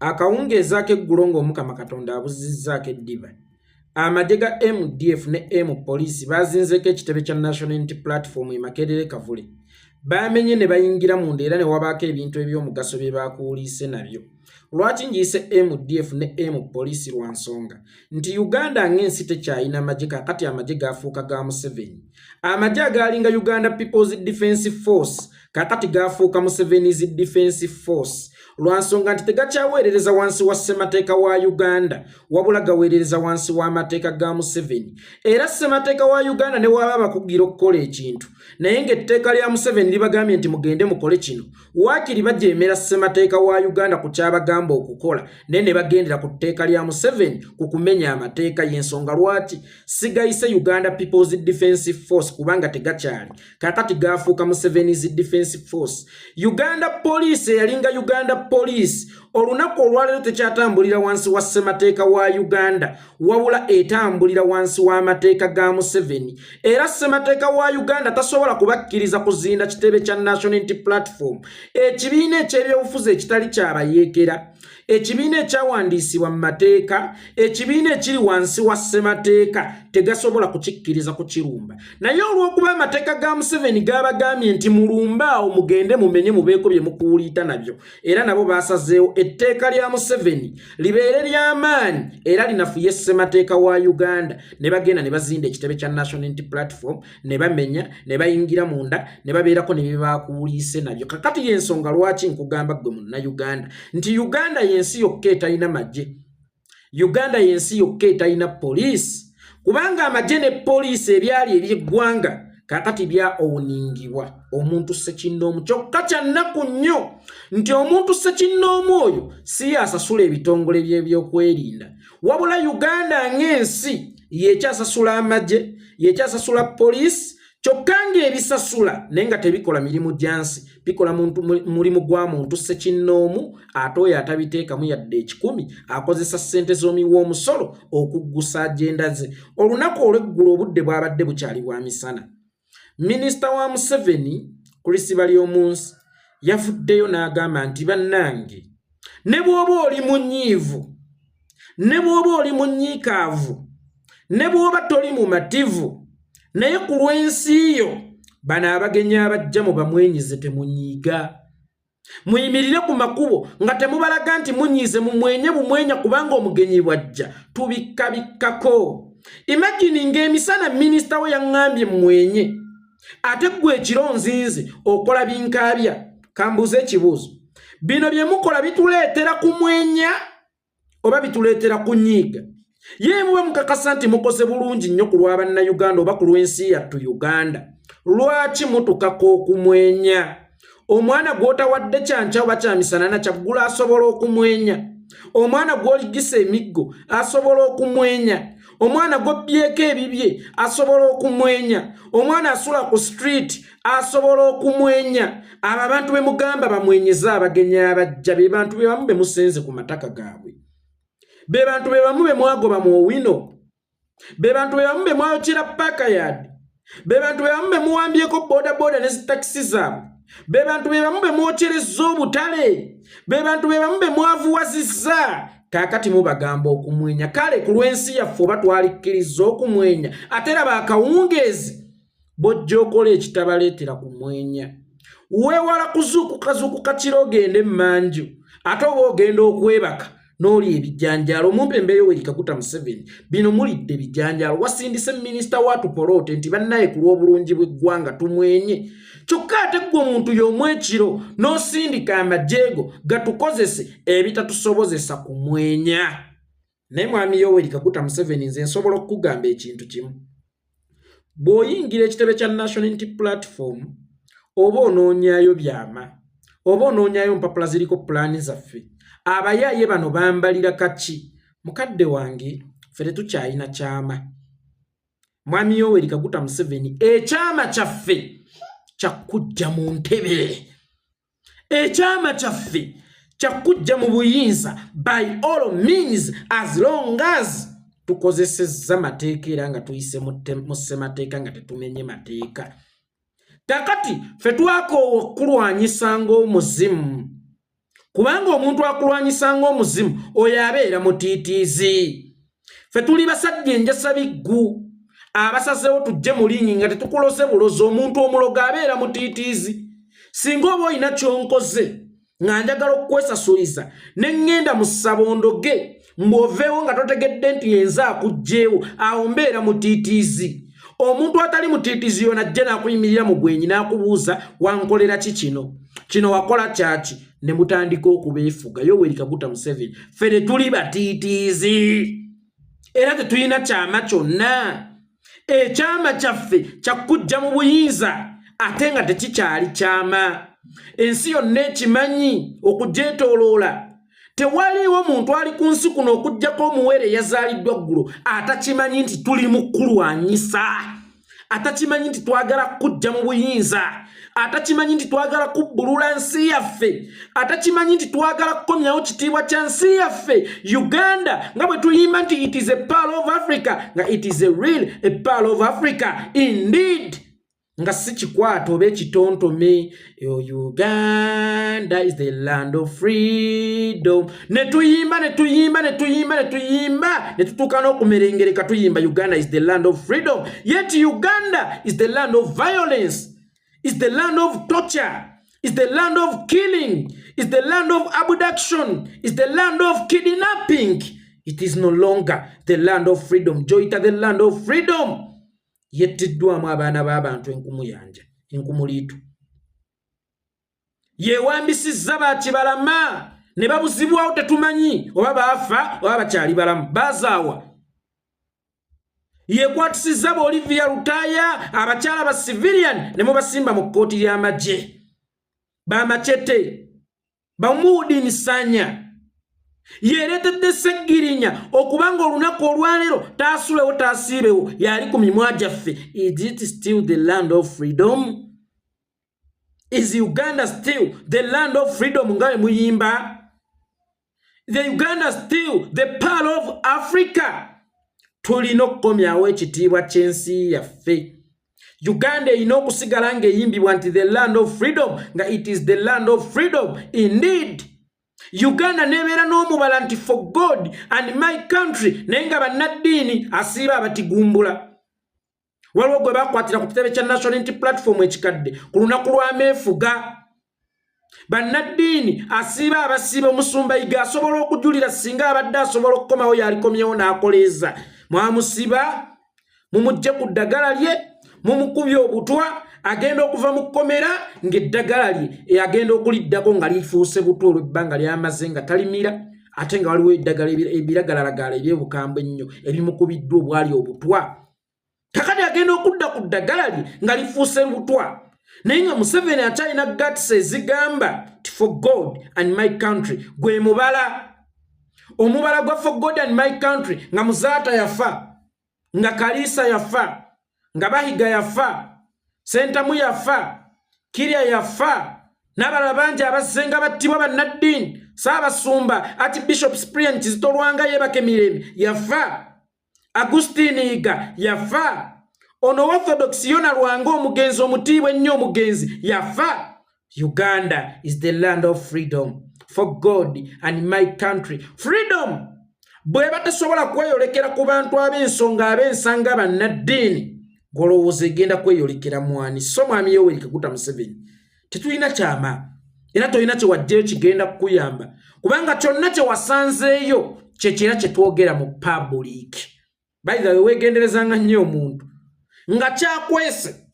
akawungeeza k'eggulu ng'Omukama Katonda abuzizzaako eddiba. Amagye ga MDF ne M Police bazinzeeko ekitebe kya National Unity Platform e Makerere Kavule. Bamenye ne bayingira munda era ne wabaako ebintu eby'omugaso bye baakuuliise nabyo. Lwaki njiise MDF ne M Police lwa nsonga nti Uganda ng'ensi tekyalina amagye kakati amagye gaafuuka ga Museveni. Amagye agaalinga Uganda People's Defence Force kakati gaafuuka Museveni's Defence Force. Lwa nsonga nti tegakyaweerereza wansi wa ssemateeka wa Uganda wabula gaweerereza wansi w'amateeka ga Museveni. Era ssemateeka wa Uganda ne waba bakugira okukola ekintu naye ng'etteeka lya Museveni libagambye nti mugende mukole kino waakiri bajeemera ssemateeka wa Uganda ku kyabagamba okukola naye ne bagendera ku tteeka lya Museveni ku kumenya amateeka y'ensonga lwaki sigayise Uganda People's Defence Force kubanga tegakyali kakati gaafuuka Museveni's Defence Force. Uganda Police eyalinga Uganda Police olunaku olwaleero tekyatambulira wansi wa ssemateeka wa Uganda wabula etambulira wansi w'amateeka ga Museveni. Era ssemateeka wa Uganda tasobola kubakkiriza kuzinda kitebe kya National Unity Platform, ekibiina eky'ebyobufuzi ekitali kyabayeekera, ekibiina ekyawandiisibwa mu mateeka, ekibiina ekiri wansi wa ssemateeka tegasobola kukikkiriza kukirumba. Naye olw'okuba amateeka ga Museveni gabagambye nti mulumba awo mugende mumenye mubeeko bye mukuuliita nabyo, era nabo baasazeewo etteeka lya Museveni libeere ly'amaanyi era linafuye ssemateeka wa Uganda ne bagenda ne bazinda ekitebe kya National Unity Platform ne bamenya ne bayingira munda ne babeerako ne bye baakuuliise nabyo. Kakati y'ensonga lwaki nkugamba ggwe Munnayuganda nti Uganda yensi yokka etalina magye, Uganda yensi yokka etalina poliisi, kubanga amagye ne poliisi ebyali eby'eggwanga kakati bya owuningibwa omuntu ssekinnoomu. Kyokka kya nnaku nnyo nti omuntu ssekinnoomu oyo si asasula ebitongole by'ebyokwerinda wabula Uganda ng'ensi yekyasasula amagye, yekyasasula poliisi, kyokka ng'ebisasula naye nga tebikola mirimu gyansi, bikola mulimu gwa muntu ssekinnoomu ate oyo atabiteekamu yadde ekikumi akozesa ssente z'omiwa omusolo okuggusa agenda ze. Olunaku olw'eggulu obudde bwabadde bukyali bwa misana, Minisita wa Museveni ku lisiba ly'omunsi yavuddeyo n'agamba nti bannange ne bw'oba oli munyiivu, ne bw'oba oli munyiikaavu, ne bw'oba toli mumativu naye ku lw'ensi yo bano abagenyi abajja mu bamwenyize temunyiiga. Muyimirire ku makubo nga temubalaga nti munyiize mumwenye bumwenya kubanga omugenyi bwajja tubikkabikkako. Imagine ng'emisana minisita we yaŋŋambye mwenye ate gwe ekiro nzinze okola binkaabya. Kambuze ekibuuzo, bino bye mukola bituleetera kumwenya oba bituleetera kunyiiga? Ye muwe mukakasa nti mukoze bulungi nnyo ku lwa bannayuganda oba ku lw'ensi yattu Uganda, lwaki mutukako okumwenya? Omwana gw'otawadde kyanca oba kyamisana na kyaggula asobola okumwenya, omwana gw'oligisa emiggo asobola okumwenya, omwana gw'obbyeko ebibye asobola okumwenya, omwana asula ku street asobola okumwenya. Abo abantu be mugamba bamwenyeza abagenyi abajja be bantu be bamu be musenze ku mataka gaabwe, be bantu be bamu be mwagoba mu owino, be bantu be bamu be mwayokera paaka yadi, be bantu be bamu be muwambyeko bodaboda ne zitakisi zaabwe, be bantu be bamu be mwokyerezza obutale, be bantu be bamu be mwavuwazizza. Kakati mubagamba okumwenya. Kale ku lw'ensi yaffe oba twalikkiriza okumwenya ate laba akawungeezi bojja okola ekitabaleetera kumwenya. Weewala kuzuukuka kiro ogende mmanju ate oba ogenda okwebaka n'oli ebijanjaalo. Mumpe embeeyo Yoweri Kaguta Museveni bino mulidde bijanjaalo. Wasindise minisita wa tupoloote nti bannaye ku lw'obulungi bw'eggwanga tumwenye. Kyokka ate ggwe omuntu y'omu ekiro n'osindika amajeego gatukozese ebitatusobozesa kumwenya. Naye mwami Yoweri Kaguta Museveni nze nsobola okukugamba ekintu kimu. Bw'oyingira ekitebe kya National Unity Platform oba onoonyaayo byama oba onoonyaayo mpapula ziriko pulaani zaffe, abayaaye bano bambalira kaki? Mukadde wange ffe tetukyalina kyama. Mwami Yoweri Kaguta Museveni ekyama kyaffe kyakujja mu ntebe, ekyama kyaffe kyakujja mu buyinza by all means as long as tukozesezza mateeka era nga tuyise mu ssemateeka nga tetumenye mateeka. Kakati ffe twakoowa okulwanyisa ng'omuzimu kubanga omuntu akulwanyisa ng'omuzimu oyo abeera mutiitiizi. Ffe tuli basajja enjasa biggu abasazeewo tujje mu linnya nga tetukolose bulozi. Omuntu omuloga abeera mutiitiizi. Singa oba olina kyonkoze nga njagala okukwesasuliza ne ŋŋenda mu ssabondoge mbw'oveewo nga totegedde nti yenza akuggyeewo, awo mbeera mutiitiizi. Omuntu atali mutiitiizi yona ajja n'akuyimirira mu gwenyi n'akubuuza wankolera ki kino? Kino wakola kyaki? Ne mutandika okubeefuga. Yoweri Kaguta Museveni, ffe tuli batiitiizi era tetulina kyama kyonna. Ekyama kyaffe kyakujja mu buyinza ate nga tekikyali kyama. Ensi yonna ekimanyi okugyetooloola. Tewaliwo muntu ali ku nsi kuno okuggyako omuwere eyazaaliddwa ggulo atakimanyi nti tuli mu kulwanyisa, atakimanyi nti twagala kujja mu buyinza, atakimanyi nti twagala kubbulula nsi yaffe, atakimanyi nti twagala kukomyawo kitiibwa kya nsi yaffe. Uganda nga bwe tuyimba nti it is a pearl of Africa, nga it is a real a pearl of Africa indeed. Nga si kikwata oba ekitontome. Uganda is the land of freedom. Ne tuyimba ne tutuuka n'okumerengereka tuyimba Uganda is the land of freedom. Yet Uganda is the land of violence, is the land of torture, is the land of killing, is the land of abduction, is the land of kidnapping. It is no longer the land of freedom. Joyita the land of freedom. Yettiddwamu abaana b'abantu enkumu yanja, enkumu liitu. Yeewambisizza baakibalama ne babuzibwawo tetumanyi oba baafa oba bakyali balamu. Baazaawa. Yeekwatisizza Olivia Lutaaya abakyala ba civilian ne mubasimba mu kkooti ly'amagye. Bamachete. Bamuudi Nsanya. Yeeretedde Sseggirinya okubanga olunaku olwaleero taasulewo taasiibewo yali ku mimwa gyaffe. Is it still the land of freedom? Is Uganda still the land of freedom nga bwe muyimba? The Uganda still the pearl of Africa? Tulina okukomyawo ekitiibwa ky'ensi yaffe. Uganda erina okusigala ng'eyimbibwa nti the land of freedom, nga it is the land of freedom indeed. Uganda nebeera n'omubala nti for God and my country, naye nga bannaddiini asiiba abatigumbula. Waliwo gwe bakwatira ku kitebe kya National Unity Platform ekikadde ku lunaku lwa meefuga. Bannaddiini asiiba abasiiba. Omusumba Yiga asobola okujulira singa abadde asobola okukomawo yalikomyewo n'akoleeza. Mwamusiba mumugye ku ddagala lye, mumukubye obutwa, agenda okuva mu kkomera ng'eddagala lye agenda okuliddako nga lifuuse butwa olw'ebbanga lyamaze nga talimira, ate nga waliwo eddagala ebiragalalagala eby'obukambwe ennyo ebimukubiddwa obwali obutwa. Kakati agenda okudda ku ddagala lye nga lifuuse butwa. Naye nga Museveni akyalina guts ezigamba ti for God and my country gwe mubala. Omubala gwa for God and my country nga Muzaata yafa, nga Kaliisa yafa, nga Bahiga yafa, Sentamu yafa, Kirya yafa, n'abalala bangi abasenga battibwa bannaddiini. Ssaabasumba Archbishop Cyprian Kizito Lwanga Yeebake Mirembe yafa, Augustine Yiga yafa, ono Orthodox Yona Lwanga omugenzi omutiibwa ennyo omugenzi yafa. Uganda is the land of freedom for God and my country. Freedom bwe batasobola kweyolekera ku bantu ab'ensonga ab'ensanga bannaddiini, golowooza egenda kweyolekera mwani. So mwami Yoweri Kaguta Museveni, tetulina kyama era tolina kye wajjayo kigenda kukuyamba, kubanga kyonna kye wasanzeeyo kyekira kye twogera mu public. By the way, weegenderezanga nnyo omuntu nga kyakwese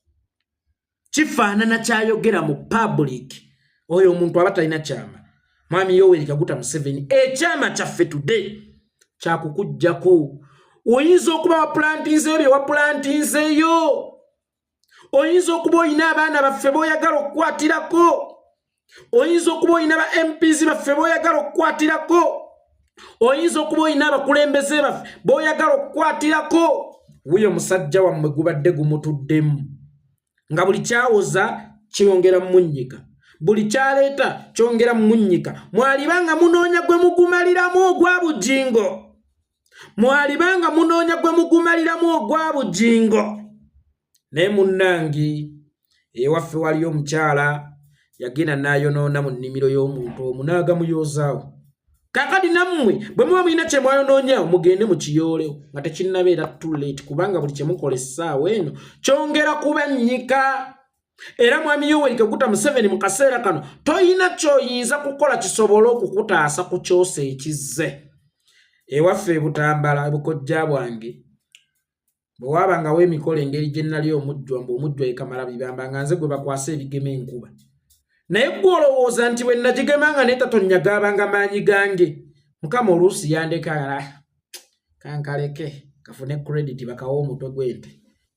kifaanana kyayogera mu public, oyo omuntu aba talina kyama. Mwami Yoweri Kaguta Museveni, ekyama kyaffe today kyakukujjako. Oyinza okuba waplantinzeeyo bye waplantinzeeyo. Oyinza okuba olina abaana baffe b'oyagala okukwatirako. Oyinza okuba olina ba MPs baffe b'oyagala okukwatirako. Oyinza okuba olina abakulembeze baffe b'oyagala okukwatirako. Wuyo musajja wammwe gubadde gumutuddemu nga buli kyawoza kyongera munnyika, buli kyaleeta kyongera munnyika. Mwalibanga munoonya gwe mugumaliramu ogwa bugingo. Mwalibanga munoonya gwe mugumaliramu ogwa bugingo. Naye munnangi ewaffe waliyo omukyala yagenda n'ayonoona mu nnimiro y'omuntu omunaaga muyozaawo. Kakati nammwe bwe muba mulina kye mwayonoonyaawo mugende mu kiyoolewo nga tekinnabeera too late kubanga buli kye mukola essaawa eno kyongera kubannyika. Era mwami Yoweri Kaguta Museveni mu kaseera kano toyina ky'oyinza kukola kisobole okukutaasa ku kyosa ekizze. Ewaffe e Butambala bukojja bwange bwe waabangawo emikolo engeri gye nnali omujjwa mbu omujjwa ekamala bibamba nga nze gwe bakwasa ebigema enkuba. Naye gwe olowooza nti bwe nagigemanga n'etatonyaga abanga maanyi gange. Mukama oluusi yandeka kankaleke kafune credit bakawo omutwe gw'ente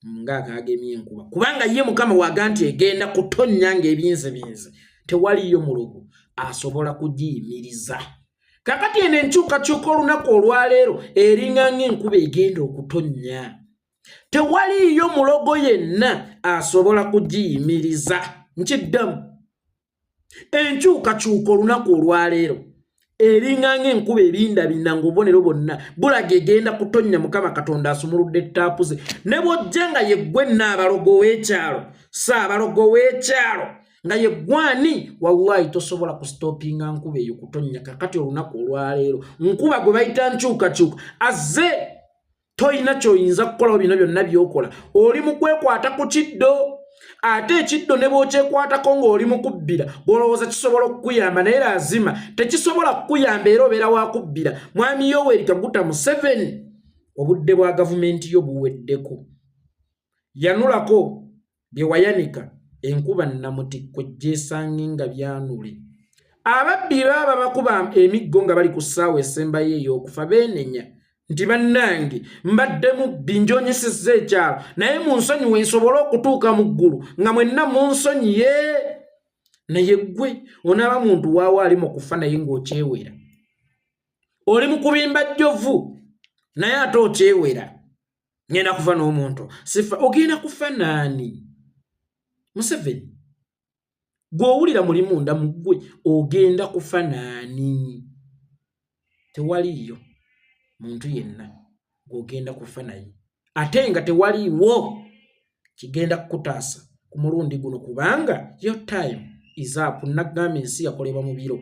ng'akaagemye enkuba. Kubanga ye Mukama waaga nti egenda kutonnya ng'ebinzebinze tewaliyo mulogo asobola kugiyimiriza. Kakati eno enkyukakyuka olunaku olwaleero eringa ng'enkuba egenda okutonnya. Tewaliyo mulogo yenna asobola kugiyimiriza. Nkiddamu. Enkyukakyuka olunaku olwaleero eringa ng'enkuba ebindabinda ng'obubonero bwonna bulaga egenda kutonnya. Mukama Katonda asumuludde ettaapu ze. Ne bw'ojja nga ye ggwe Nnaabalogo w'ekyalo, Ssaabalogo w'ekyalo nga ye gwani, wallahi tosobola kustoppinga nkuba eyo kutonnya. Kakati olunaku olwaleero nkuba gwe bayita nkyukakyuka azze, toyina ky'oyinza kukola bino byonna by'okola. Oli mu kwekwata ku kiddo, ate ekiddo ne bw'okyekwatako ng'oli mu kubbira bw'olowooza kisobola okukuyamba naye lazima tekisobola kukuyamba era obeera wa kubbira. Mwami Yoweri Kaguta Museveni obudde bwa gavumenti yo buweddeko. Yanulako bye wayanika enkuba namutikko gyesange nga byanule. Ababbi baba bakuba emiggo nga bali ku ssaawa esembayo ey'okufa beenenya nti bannange mbadde mubbi njoonyesezza ekyalo naye munsonyiwe nsobole okutuuka mu ggulu nga mwenna munsonyiye. Naye ggwe onaaba muntu waawo ali mu kufa naye ng'okyewera. Oli mu kubimba jjovu naye ate okyewera. Ngenda kufa n'omuntu sifa. Ogenda kufa naani? Museveni gw'owulira muli munda mu ggwe ogenda kufa naani? Tewaliyo muntu yenna gw'ogenda kufa naye ate nga tewaliiwo kigenda kukutaasa ku mulundi guno kubanga your time is up. Nagamba ensi yakolebwa mu biro.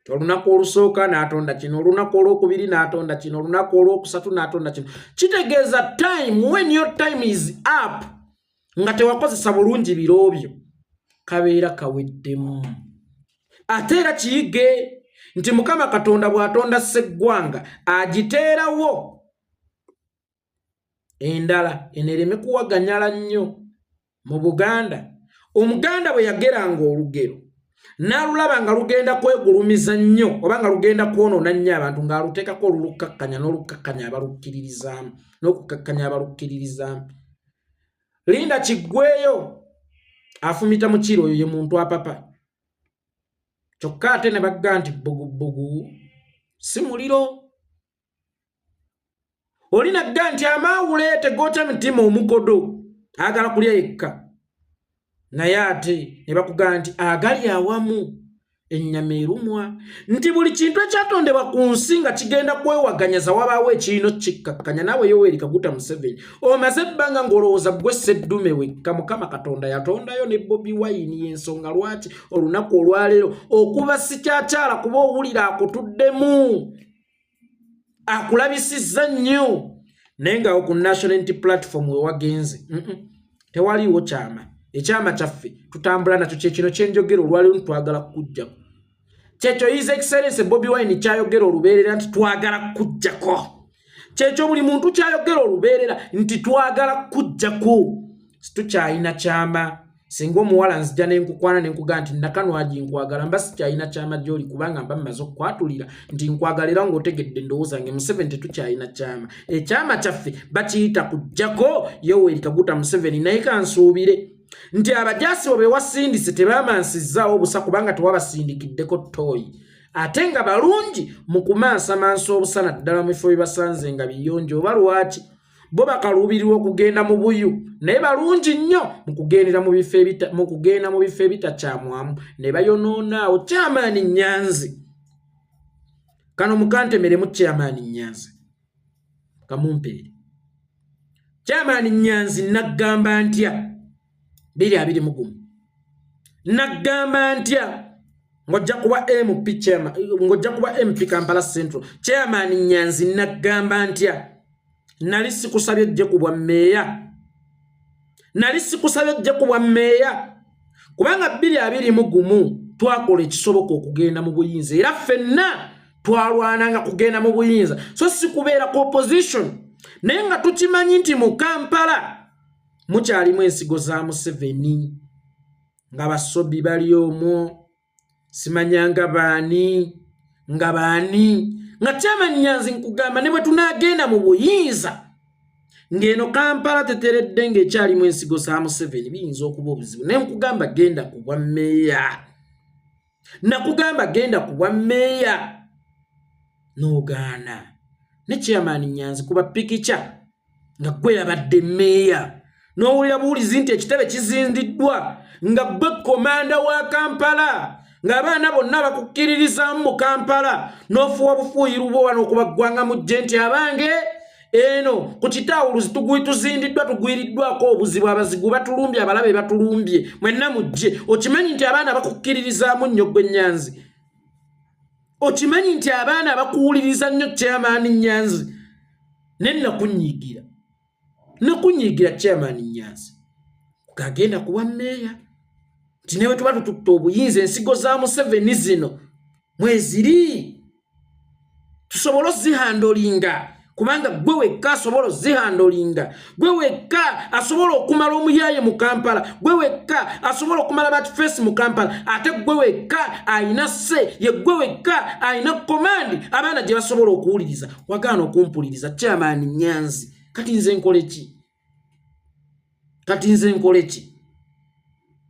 Olunaku olusooka n'atonda kino, olunaku olwokubiri n'atonda kino, olunaku olwokusatu n'atonda kino. Kitegeeza time, when your time is up nga tewakozesa bulungi biro byo kabeera kaweddemu. Ate era kiyige nti Mukama Katonda bw'atonda sseggwanga agiteerawo endala enereme kuwaganyala nnyo. Mu Buganda Omuganda bwe yageranga olugero n'alulaba nga lugenda kwegulumiza nnyo oba nga lugenda kwonoona nnyo abantu ng'aluteekako olulukkakkanya n'olukkakkanya abalukkiririzaamu n'okukkakkanya abalukkiririzaamu. Linda kiggweyo afumita mu kiro oyo ye muntu apapa. Kyokka ate ne bagga nti bbugubugu si muliro. Oli nagga nti amaawule tegookya mitima omukodo agala kulya yekka. Naye ate ne bakugamba nti agali awamu ennyama erumwa. Nti buli kintu ekyatondebwa ku nsi nga kigenda kwewaganyaza wabaawo ekirino kikkakkanya. Naawe Yoweri Kaguta Museveni omaze ebbanga ng'olowooza ggwe sseddume wekka. Mukama Katonda yatondayo ne Bobi Wine. Y'ensonga lwaki olunaku olwaleero okuba si kyakyala kuba owulira akutuddemu akulabisizza nnyo naye ng'awo ku National Unity Platform we wagenze tewaliiwo kyama. Ekyama kyaffe tutambula nakyo kyekino kyenjogera olwaleero ntitwagala kukuggyako. Kyekyo His Excellency Bobi Wine kyayogera olubeerera nti twagala kukuggyako. Kyekyo buli muntu kyayogera olubeerera nti twagala kukuggyako. Situkyayina kyama. Singa omuwala nzija n'enkukwana n'enkugaa nti nakanwagi nkwagala mba sikyayina kyama gy'oli kubanga mba mmaze okukwatulira nti nkwagala era ng'otegedde ndowooza nge Museveni tetukyayina kyama. Ekyama kyaffe bakiyita kuggyako Yoweri Kaguta Museveni. Naye kansuubire nti abajaasi bwe wasindise tebamansizaawo busa kubanga tewabasindikiddeko ttooyi. Ate nga balungi mu kumansamansa obusana ddala mu bifo bye basanze nga biyonjo oba lwaki bo bakaluubirirwa okugenda mu buyu naye balungi nnyo mu kugenda mu bifo ebitakyamwamu ne bayonoonaawo. Kyamaani Nyanzi kano mukantemeremu Kyamaani Nyanzi kamumpeere. Kyamaani Nyanzi naggamba ntya 2021 nagamba ntya ngojja kuba MP chairman ngojja kuba MP Kampala Central chairman Nyanzi nagamba ntya nali sikusabye jje kubwa meya nali sikusabye jje kubwa meya kubanga 2021 twakola ekisoboka okugenda mu buyinza era ffenna twalwananga kugenda mu buyinza so sikubeera ku opposition naye nga tukimanyi nti mu Kampala mukyalimu ensigo za Museveni nga basobi bali omwo simanyanga baani nga baani nga chairman Nyanzi nkugamba ne bwe tunagenda mu buyinza ngeno Kampala teteredde ng'ekyalimu ensigo za Museveni biyinza okuba obuzibu naye nkugamba genda ku bwa meya nakugamba genda ku bwa meya n'ogaana ne chairman Nyanzi kuba pikicha nga gwe yabadde meya n'owulira buwulizi nti ekitebe kizindiddwa nga gwe komanda wa Kampala ng'abaana bonna bakukkiririzamu mu Kampala n'ofuwa bufuuyiru bwo wano okubaggwanga mu gye nti abange eno ku kitawuluzi tuzindiddwa tugwiriddwako obuzibu abazigu batulumbye abalabe batulumbye mwenna mujje okimanyi nti abaana bakukkiririzaamu nnyo gwe Nyanzi okimanyi nti abaana bakuwuliriza nnyo chairman Nyanzi ne nakunyiigira chairman Nyanzi kagenda kuba meya nti newe tuba tututte obuyinza ensigo za Museveni zino mweziri tusobola ozihandolinga kubanga gwe wekka asobola ozihandolinga gwe wekka asobola okumala omuyaaye mu Kampala gwe wekka asobola okumala batface mu Kampala ate gwe wekka ayina se ye gwe wekka ayina komandi abaana gye basobola okuwuliriza wagaana okumpuliriza chairman Nyanzi kati nze nkole ki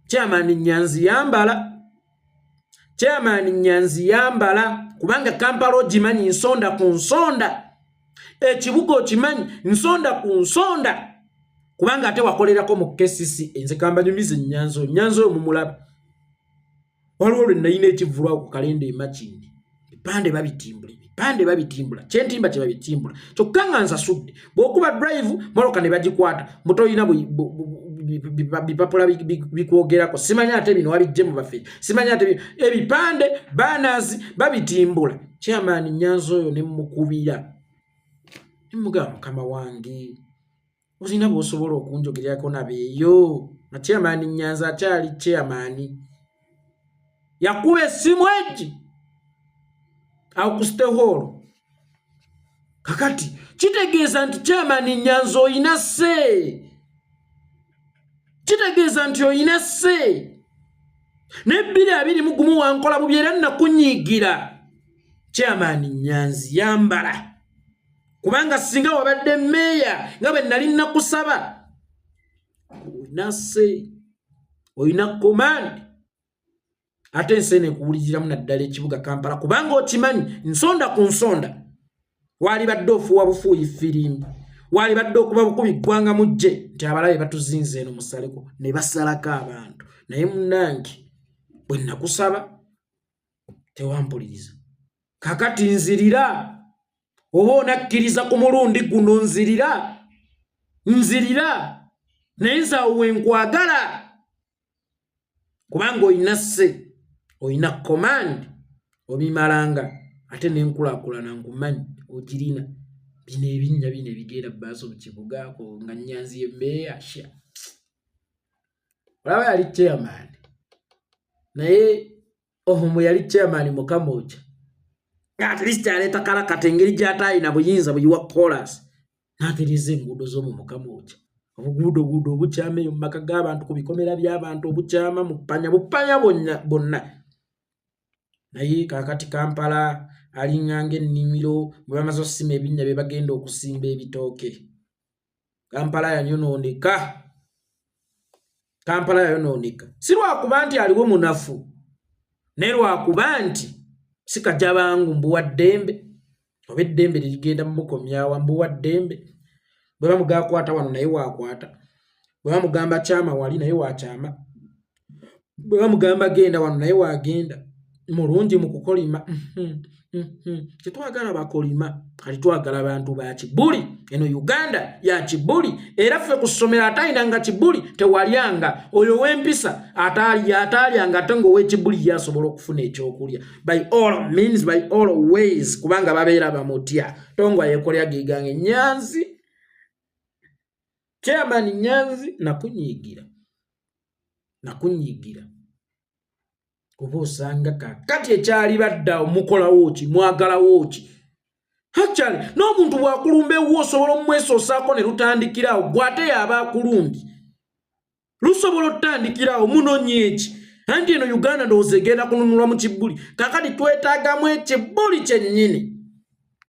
chairman Nyanzi yambala kubanga Kampala ogimanyi nsonda ku nsonda ekibuga okimanyi nsonda ku nsonda kubanga ate wakolerako mu KCC enze kambanyumize Nyanzi oyo mumulaba waliwo lwe nayina ekivulwawo ku kalenda emakindi ebipande babitimbula kyentimba kye babitimbula kyokka nga nsasudde bw'okuba drive moloka ne bagikwata mutoyina bipapula bikwogerako simanyi ate bino wabijje mu bafeeri simanyi ate ebipande banners babitimbula chairman Nyanzi oyo ne mukubira mugamba mukama wange ozina bw'osobola okunjogerako nabeeyo na chairman Nyanzi akyali chairman yakuba essimu egi awo ku State Hall kakati kitegeeza nti chairman Nyanzi oyina se kitegeeza nti oyina se ne 2021 wankola bubi era nakunyiigira chairman Nyanzi yambala kubanga singa wabadde meya nga bwe nali nakusaba oyina se oyina komandi ate nsene kuwuliziramu naddala ekibuga Kampala kubanga okimanyi nsonda ku nsonda wali badde ofuwa bufuuyi firimbi wali badde okuba bukubi ggwanga mujje nti abalabe batuzinze eno musaleko ne basalako abantu naye munnange bwe nakusaba tewampuliriza kakati nzirira oba onakkiriza ku mulundi guno nzirira naye nzaawe nkwagala kubanga oyina se oyina command obimalanga ate nenkulaakulana nkumanyi ogirina bino ebinnya bino ebigenda baaso mu kibugaako nga Nyanzi yemeeya sha olaba yali chairman naye omu yali chairman mukamoja at least aleta kalakata engeri gy'atayina buyinza buyiwa chorus n'atereeza enguudo z'omu mukamoja obuguudo obukyama eyo mu maka g'abantu ku bikomera by'abantu obukyama mu bupanya bonna naye kakati Kampala alinganga ennimiro bwe bamaze okusima ebinnya bye bagenda okusimba ebitooke Kampala yayonooneka si lwakuba nti aliwo munafu naye lwakuba nti sikajja bangu mbuwa ddembe oba eddembe ligenda mumukomyawa mbuwa ddembe bwe bamugakwata wano naye waakwata bwe bamugamba kyama wali naye wakyama bwe bamugamba genda wano naye wagenda mulungi mu kukolima Tetwagala bakolima kati twagala abantu ba kibuli. Eno Uganda ya kibuli era ffe ku ssomero atayinanga kibuli tewalyanga oyo w'empisa atalyanga tongo w'ekibuli yasobola okufuna ekyokulya by all means by all ways kubanga babeera bamutya tongo Yekolera gigange Nyanzi chairman Nyanzi nakunyigira kuba osanga kakati ekyali badda omukolawo ki mwagalawo ki actually n'omuntu bwakulumba ewuwo osobola omwesosaako ne lutandikirawo gwate yaba akulumbye lusobola otandikirawo munonye eki anti eno Uganda ndowooza egenda kununulwa mu kibuli kakati twetaagamu ekibuli kyennyini